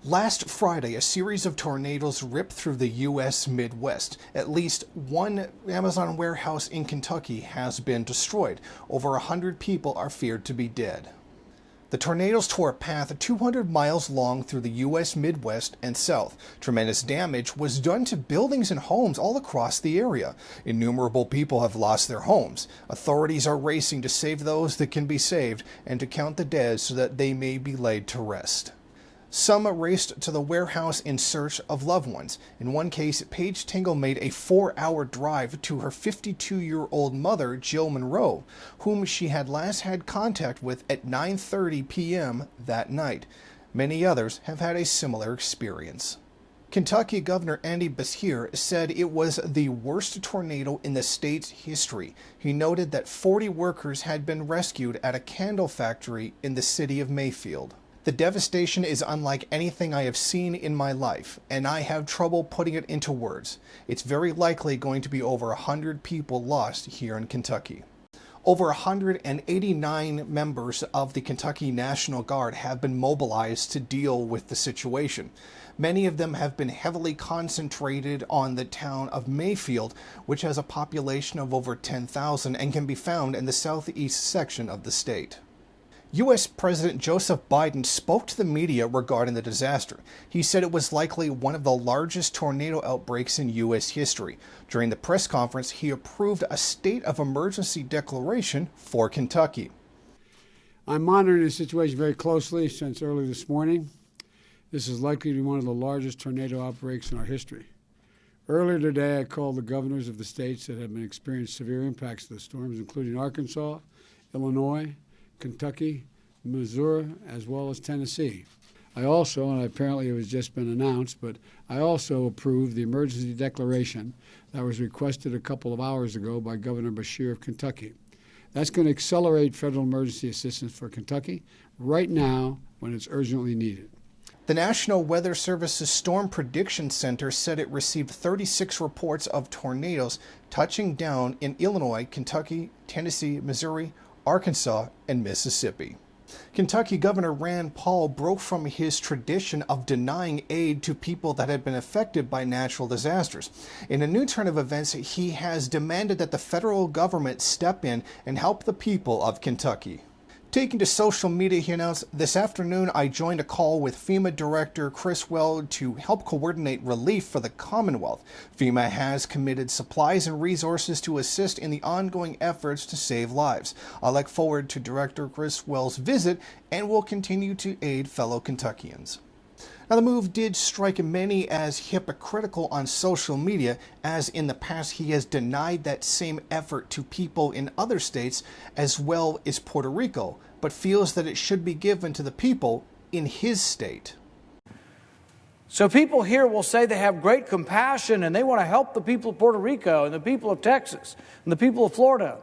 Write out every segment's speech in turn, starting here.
Last Friday, a series of tornadoes ripped through the U.S. Midwest. At least one Amazon warehouse in Kentucky has been destroyed. Over 100 people are feared to be dead. The tornadoes tore a path 200 miles long through the U.S. Midwest and South. Tremendous damage was done to buildings and homes all across the area. Innumerable people have lost their homes. Authorities are racing to save those that can be saved and to count the dead so that they may be laid to rest. Some raced to the warehouse in search of loved ones. In one case, Paige Tingle made a 4-hour drive to her 52-year-old mother, Jill Monroe, whom she had last had contact with at 9:30 p.m. that night. Many others have had a similar experience. Kentucky Governor Andy Beshear said it was the worst tornado in the state's history. He noted that 40 workers had been rescued at a candle factory in the city of Mayfield. The devastation is unlike anything I have seen in my life, and I have trouble putting it into words. It's very likely going to be over 100 people lost here in Kentucky. Over 189 members of the Kentucky National Guard have been mobilized to deal with the situation. Many of them have been heavily concentrated on the town of Mayfield, which has a population of over 10,000 and can be found in the southeast section of the state. U.S. President Joseph Biden spoke to the media regarding the disaster. He said it was likely one of the largest tornado outbreaks in U.S. history. During the press conference, he approved a state of emergency declaration for Kentucky. I'm monitoring the situation very closely since early this morning. This is likely to be one of the largest tornado outbreaks in our history. Earlier today, I called the governors of the states that have been experiencing severe impacts of the storms, including Arkansas, Illinois, Kentucky, Missouri, as well as Tennessee. I also, and apparently it has just been announced, but I also approved the emergency declaration that was requested a couple of hours ago by Governor Beshear of Kentucky. That's going to accelerate federal emergency assistance for Kentucky right now when it's urgently needed. The National Weather Service's Storm Prediction Center said it received 36 reports of tornadoes touching down in Illinois, Kentucky, Tennessee, Missouri, Arkansas, and Mississippi. Kentucky Governor Rand Paul broke from his tradition of denying aid to people that had been affected by natural disasters. In a new turn of events, he has demanded that the federal government step in and help the people of Kentucky. Taking to social media, he announced, "This afternoon I joined a call with FEMA Director Chris Weld to help coordinate relief for the Commonwealth. FEMA has committed supplies and resources to assist in the ongoing efforts to save lives. I look forward to Director Chris Weld's visit and will continue to aid fellow Kentuckians." Now, the move did strike many as hypocritical on social media, as in the past he has denied that same effort to people in other states as well as Puerto Rico, but feels that it should be given to the people in his state. So people here will say they have great compassion and they want to help the people of Puerto Rico and the people of Texas and the people of Florida.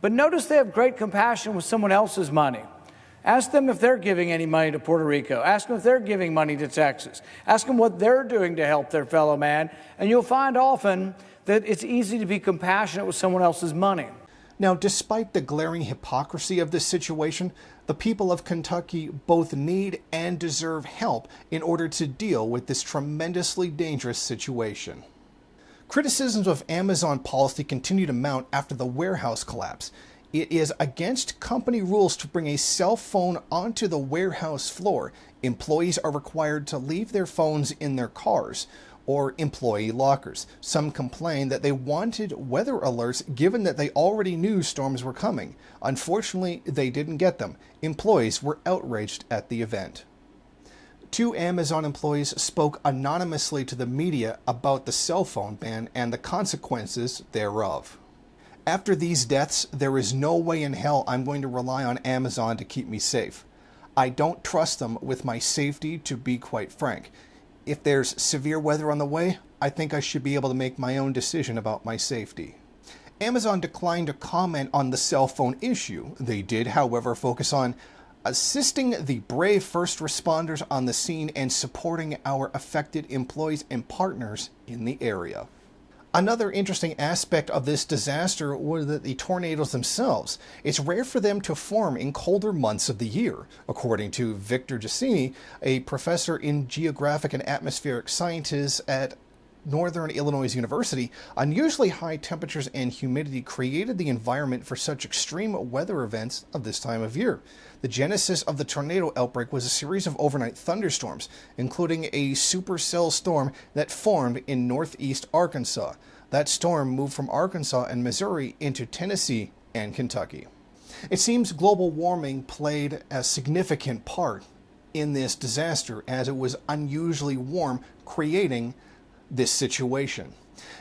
But notice they have great compassion with someone else's money. Ask them if they're giving any money to Puerto Rico. Ask them if they're giving money to Texas. Ask them what they're doing to help their fellow man. And you'll find often that it's easy to be compassionate with someone else's money. Now, despite the glaring hypocrisy of this situation, the people of Kentucky both need and deserve help in order to deal with this tremendously dangerous situation. Criticisms of Amazon policy continue to mount after the warehouse collapse. It is against company rules to bring a cell phone onto the warehouse floor. Employees are required to leave their phones in their cars or employee lockers. Some complained that they wanted weather alerts given that they already knew storms were coming. Unfortunately, they didn't get them. Employees were outraged at the event. 2 Amazon employees spoke anonymously to the media about the cell phone ban and the consequences thereof. "After these deaths, there is no way in hell I'm going to rely on Amazon to keep me safe. I don't trust them with my safety, to be quite frank. If there's severe weather on the way, I think I should be able to make my own decision about my safety." Amazon declined to comment on the cell phone issue. They did, however, focus on assisting the brave first responders on the scene and supporting our affected employees and partners in the area. Another interesting aspect of this disaster was that the tornadoes themselves. It's rare for them to form in colder months of the year, according to Victor Giacchini, a professor in geographic and atmospheric sciences at Northern Illinois University. Unusually high temperatures and humidity created the environment for such extreme weather events of this time of year. The genesis of the tornado outbreak was a series of overnight thunderstorms, including a supercell storm that formed in northeast Arkansas. That storm moved from Arkansas and Missouri into Tennessee and Kentucky. It seems global warming played a significant part in this disaster, as it was unusually warm, creating this situation.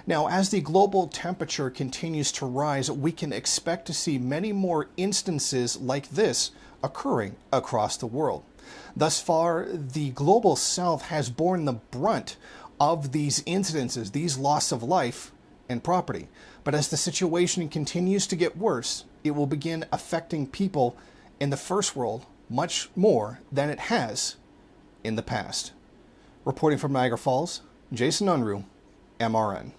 Now, as the global temperature continues to rise, we can expect to see many more instances like this occurring across the world. Thus far, the global south has borne the brunt of these incidences, these loss of life and property. But as the situation continues to get worse, it will begin affecting people in the first world much more than it has in the past. Reporting from Niagara Falls, Jason Unruhe, MRN.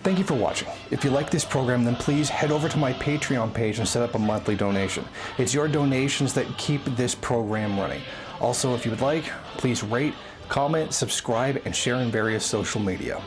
Thank you for watching. If you like this program, then please head over to my Patreon page and set up a monthly donation. It's your donations that keep this program running. Also, if you would like, please rate, comment, subscribe, and share in various social media.